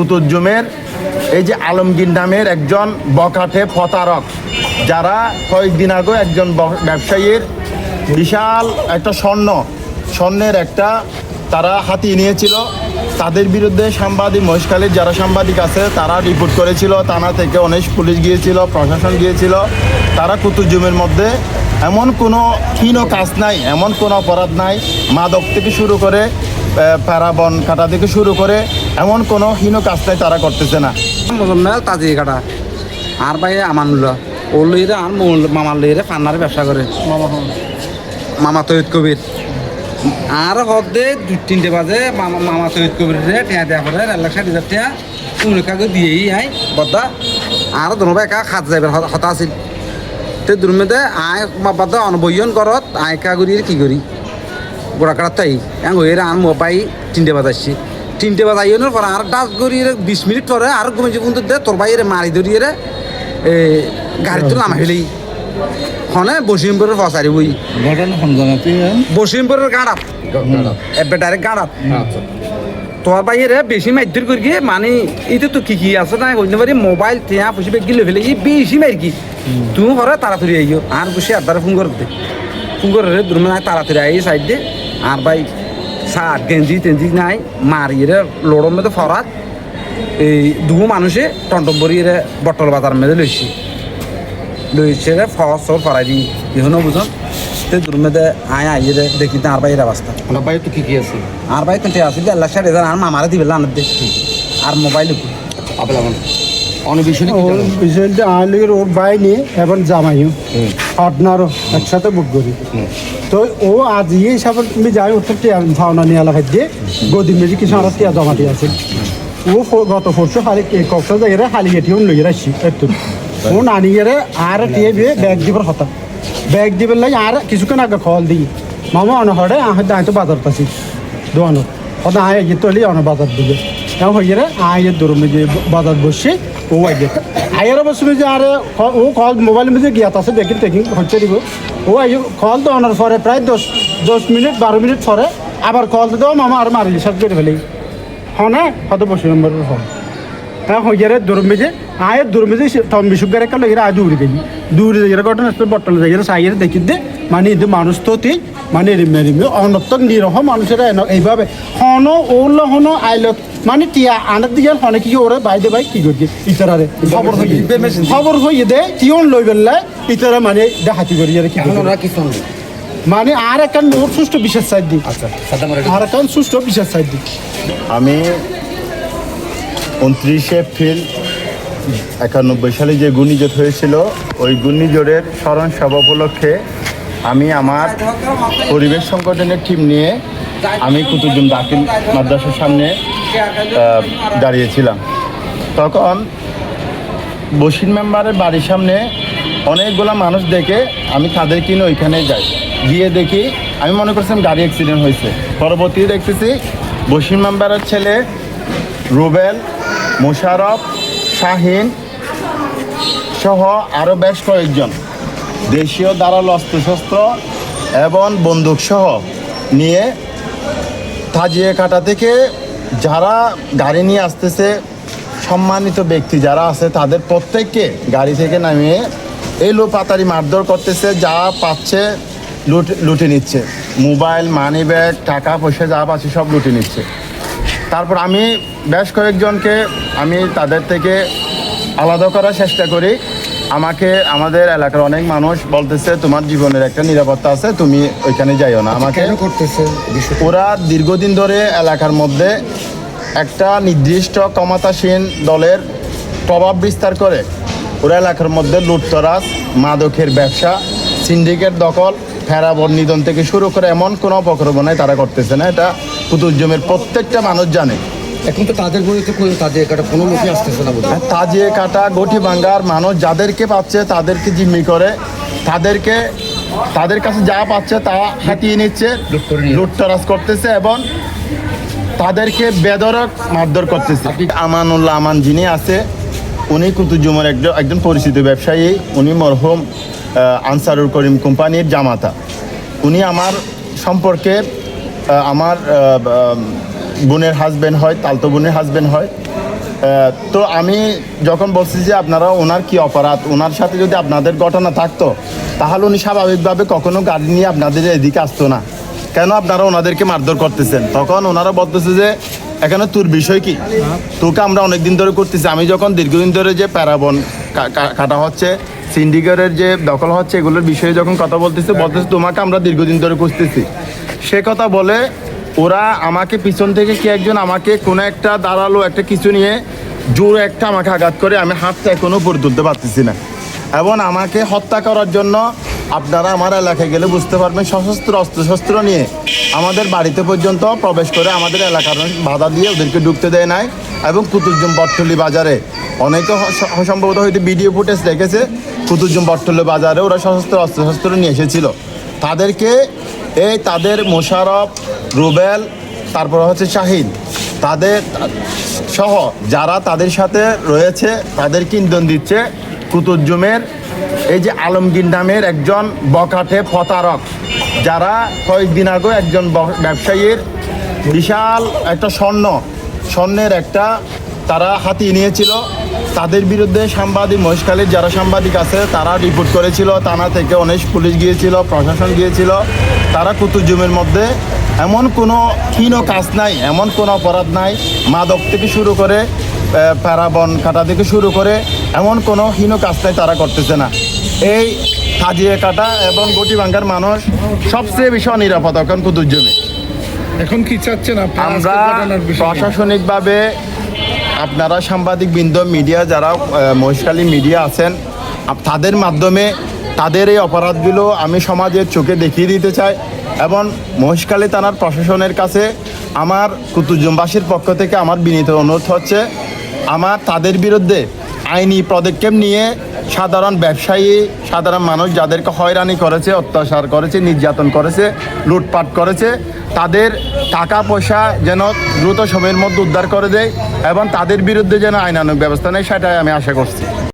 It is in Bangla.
কুতুজ্জুমের এই যে আলমগীর নামের একজন বখাটে প্রতারক, যারা কয়েকদিন আগে একজন ব্যবসায়ীর বিশাল একটা স্বর্ণের একটা তারা হাতিয়ে নিয়েছিল। তাদের বিরুদ্ধে সাংবাদিক মহেশখালীর যারা সাংবাদিক আছে তারা রিপোর্ট করেছিল, থানা থেকে অনেক পুলিশ গিয়েছিল, প্রশাসন গিয়েছিল। তারা কুতুজ্জুমের মধ্যে এমন কোনো হীন কাজ নাই, এমন কোনো অপরাধ নাই, মাদক থেকে শুরু করে প্যারাবন কাটা থেকে শুরু করে এমন কোনো হীন কাজ নাই, তারা করতেছে না। তাজি কাটা আর ভাই আমানুল্লাহ ও লইরে আর মামার লইরে পান্নার ব্যবসা করে মামা তৈয়দ কবির আর হদে 2-3টে বাজে মামা তৈয়দ কবির টিয়া দেওয়া করে 1,60,000 টিয়া উনকাকে দিয়েই আই বদ্দা আর দুনো একা খাত যাবে হতা আছিল তে দুর্মেদে আয় বাবা অনবয়ন করত আয় কা করি কি করি গোড়া কাটার তাই হয়ে আর মোবাই 3টে বাজাচ্ছি 3টে বাজাইনের পর আর ডাস করি 20 মিনিট পরে আর ঘুমে জীবন দে তোর বাইরে মারি ধরিয়ে গাড়ি তো নামা হইলেই হনে বসিমপুরের ফসারি বই বসিমপুরের গাড়াত এবার ডাইরেক্ট গাড়াত তোর বাইরে বেশি মারধর করি গিয়ে মানে এটা তো কি আছে না কইতে পারি মোবাইল টিয়া পুষি বেগ গিলে ফেলে বেশি মার কি তুমি পরে তাড়াতাড়ি আইও আর বসে আদারে ফোন করে দুর্মে তাড়াতাড়ি আই সাইড দে আর ভাই শার্ট গেঞ্জি নাই মারিয়ে লোড়ের মধ্যে ফরাত এই দুটো মানুষে টমটম ভরিয়ে বটল বাজার মধ্যে লইছে রে ফসল ফরাই দিই এখনো বুঝুন তে দুর্মেদে আইয়ে দেখি আর ভাইয়ের অবস্থা ভাই তো কি আছে আর ভাই কিন্তু আসি 1,60,000 আর মামারে দিবে আনার দেখি আর মোবাইল বিষয়টা আলির ওর ভাই নিয়ে এবার জামাইও পার্টনারও একসাথে বুক করি তো ও আজ এই হিসাবে তুমি যাই ওর টিয়া ভাওনা নিয়ে এলাকায় দিয়ে গদি মেজি কিছু আমার টিয়া জমা দিয়ে আছে ও গত পরশু হালি কক্সা জায়গায় হালি গেটিও লইয়ে আসছি একটু ও নানি গেলে আর টিয়ে বিয়ে ব্যাগ দিবার হতা ব্যাগ দিবার লাগে আর কিছুক্ষণ আগে খল দিই মামা অনহরে আহ তো বাজার পাচ্ছি দোয়ানো হতা আয় গিয়ে তলি অন বাজার দিবে হয়ে আয়ের দৌড়ে যে বাজার বসে ও আগে আয়ের অবশ্য যে আর ও কল মোবাইলের মধ্যে গিয়াত আছে দেখি টেকিং হচ্ছে দিব ও আই কল তো আনার পরে প্রায় 10 মিনিট 12 মিনিট পরে আবার কল তো দেওয়া মামা আর মারি সব করে ফেলি হনে হয়তো বসে নম্বরের ফোন হ্যাঁ হয়ে দৌড়ে যে আয়ের দৌড়ে যে টম্বি সুগার একটা লেগে আয় দৌড়ে গেছি দৌড়ে যাই ঘটনা বটল যাই সাইয়ের দেখি দে মানে এদের মানুষ তো মানে রিমে অনর্থক নিরহ মানুষেরা এইভাবে হন ওল হন আইলত মানে টিয়া আনার দিকে হনে কি ওরে বাইদে ভাই কি করছে ইতারারে খবর হয়ে দে টিয়ন লই বেললাই ইতারা মানে দেখাতি করি আর কি মানে আর একটা মোর সুষ্ঠু বিশেষ সাইড দিই আর একটা সুষ্ঠু বিশেষ সাইড দিই আমি 29 এপ্রিল 91 সালে যে ঘূর্ণিঝড় হয়েছিল ওই ঘূর্ণিঝড়ের স্মরণ সভা উপলক্ষে আমি আমার পরিবেশ সংগঠনের টিম নিয়ে আমি কুতুজ্জুম দাখিল মাদ্রাসার সামনে দাঁড়িয়েছিলাম। তখন বশির মেম্বারের বাড়ির সামনে অনেকগুলো মানুষ দেখে আমি তাদেরকে নিয়ে ওইখানে যাই, গিয়ে দেখি আমি মনে করছিলাম গাড়ি অ্যাক্সিডেন্ট হয়েছে। পরবর্তীতে দেখতেছি বশির মেম্বারের ছেলে রুবেল, মোশারফ, শাহিন সহ আরও বেশ কয়েকজন দেশীয় ধারালো অস্ত্রশস্ত্র এবং বন্দুক সহ নিয়ে তাজিয়ে কাটা থেকে যারা গাড়ি নিয়ে আসতেছে সম্মানিত ব্যক্তি যারা আছে তাদের প্রত্যেককে গাড়ি থেকে নামিয়ে এই পাতারি মারধর করতেছে, যা পাচ্ছে লুটে নিচ্ছে, মোবাইল মানি ব্যাগ টাকা পয়সা যা পাচ্ছে সব লুটে নিচ্ছে। তারপর আমি বেশ কয়েকজনকে আমি তাদের থেকে আলাদা করার চেষ্টা করি। আমাদের এলাকার অনেক মানুষ বলতেছে তোমার জীবনের একটা নিরাপত্তা আছে, তুমি ওইখানে যাইও না। আমাকে করতেছে ওরা দীর্ঘদিন ধরে এলাকার মধ্যে একটা নির্দিষ্ট ক্ষমতাসীন দলের প্রভাব বিস্তার করে ওরা এলাকার মধ্যে লুটতরাজ, মাদকের ব্যবসা, সিন্ডিকেট দখল, ফেরাবর নিধন থেকে শুরু করে এমন কোনো অপকর্মনায় তারা করতেছে না। এটা কুতুজ্জুমের প্রত্যেকটা মানুষ জানে। এখন তো তাদের বইতে তাজিয়ে কাটা কোনো লোকই আসতেছে না, তাজিয়ে কাটা গঠি ভাঙ্গার মানুষ যাদেরকে পাচ্ছে তাদেরকে জিম্মি করে তাদের কাছে যা পাচ্ছে তা হাতিয়ে নিচ্ছে, লুটতরাজ করতেছে এবং তাদেরকে বেধড়ক মারধর করতেছে। আমানুল্লাহ আমান যিনি আছে উনি কুতুজ্জুমের একজন পরিচিত ব্যবসায়ী, উনি মরহুম আনসারুল করিম কোম্পানির জামাতা। উনি আমার সম্পর্কে আমার বোনের হাজব্যান্ড হয়, তালতো বোনের হাজব্যান্ড হয়। তো আমি যখন বলছি যে আপনারা ওনার কি অপরাধ, ওনার সাথে যদি আপনাদের ঘটনা থাকতো তাহলে উনি স্বাভাবিকভাবে কখনো গাড়ি নিয়ে আপনাদের এদিকে আসতো না, কেন আপনারা ওনাদেরকে মারধর করতেছেন? তখন ওনারা বলতেছে যে এখানে তোর বিষয় কি, তোকে আমরা অনেক দিন ধরে করতেছি। আমি যখন দীর্ঘদিন ধরে যে প্যারাবন কাটা হচ্ছে, সিন্ডিকেটের যে দখল হচ্ছে, এগুলোর বিষয়ে যখন কথা বলতেছে তোমাকে আমরা দীর্ঘদিন ধরে খুঁজতেছি, সে কথা বলে ওরা আমাকে পিছন থেকে কি একজন আমাকে কোনো একটা দাঁড়ালো একটা কিছু নিয়ে জোরে একটা আমাকে আঘাত করে, আমি হাতটা এখনো উপরে তুলতে পারতেছি না। এবং আমাকে হত্যা করার জন্য আপনারা আমার এলাকায় গেলে বুঝতে পারবেন, সশস্ত্র অস্ত্রশস্ত্র নিয়ে আমাদের বাড়িতে পর্যন্ত প্রবেশ করে আমাদের এলাকার বাধা দিয়ে ওদেরকে ঢুকতে দেয় নাই। এবং কুতুবজুম বটতলি বাজারে অনেকে সম্ভবত হয়তো ভিডিও ফুটেজ দেখেছে, কুতুবজুম বটতলি বাজারে ওরা সশস্ত্র অস্ত্রশস্ত্র নিয়ে এসেছিল। তাদের মোশারফ, রুবেল, তারপর হচ্ছে শাহিন, তাদের সহ যারা তাদের সাথে রয়েছে তাদেরকে ইন্ধন দিচ্ছে কুতুবজুমের এই যে আলমগীর নামের একজন বখাটে প্রতারক, যারা কয়েকদিন আগে একজন ব্যবসায়ীর বিশাল একটা স্বর্ণের একটা তারা হাতিয়ে নিয়েছিল। তাদের বিরুদ্ধে সাংবাদিক, মহেশখালীর যারা সাংবাদিক আছে তারা রিপোর্ট করেছিল, থানা থেকে অনেক পুলিশ গিয়েছিল, প্রশাসন গিয়েছিল। তারা কুতুবজুমের মধ্যে এমন কোনো হীন কাজ নাই, এমন কোনো অপরাধ নাই, মাদক থেকে শুরু করে প্যারাবন কাটা থেকে শুরু করে এমন কোনো হীন কাজ নাই, তারা করতেছে না। এই হাজিয়ে কাটা এবং গটিভাঙ্গার মানুষ সবচেয়ে বেশি অনিরাপদ এখন কুতুবজুমে। এখন কি চাচ্ছেন আমরা প্রশাসনিকভাবে আপনারা সাংবাদিক বৃন্দ, মিডিয়া যারা মহেশখালী মিডিয়া আছেন, তাদের মাধ্যমে তাদের এই অপরাধগুলো আমি সমাজের চোখে দেখিয়ে দিতে চাই। এবং মহেশখালী থানার প্রশাসনের কাছে আমার কুতুবজুমবাসীর পক্ষ থেকে আমার বিনীত অনুরোধ হচ্ছে, তাদের বিরুদ্ধে আইনি পদক্ষেপ নিয়ে সাধারণ ব্যবসায়ী, সাধারণ মানুষ যাদেরকে হয়রানি করেছে, অত্যাচার করেছে, নির্যাতন করেছে, লুটপাট করেছে, তাদের টাকা পয়সা যেন দ্রুত সময়ের মধ্যে উদ্ধার করে দেয় এবং তাদের বিরুদ্ধে যেন আইনানুগ ব্যবস্থা নেয়, সেটাই আমি আশা করছি।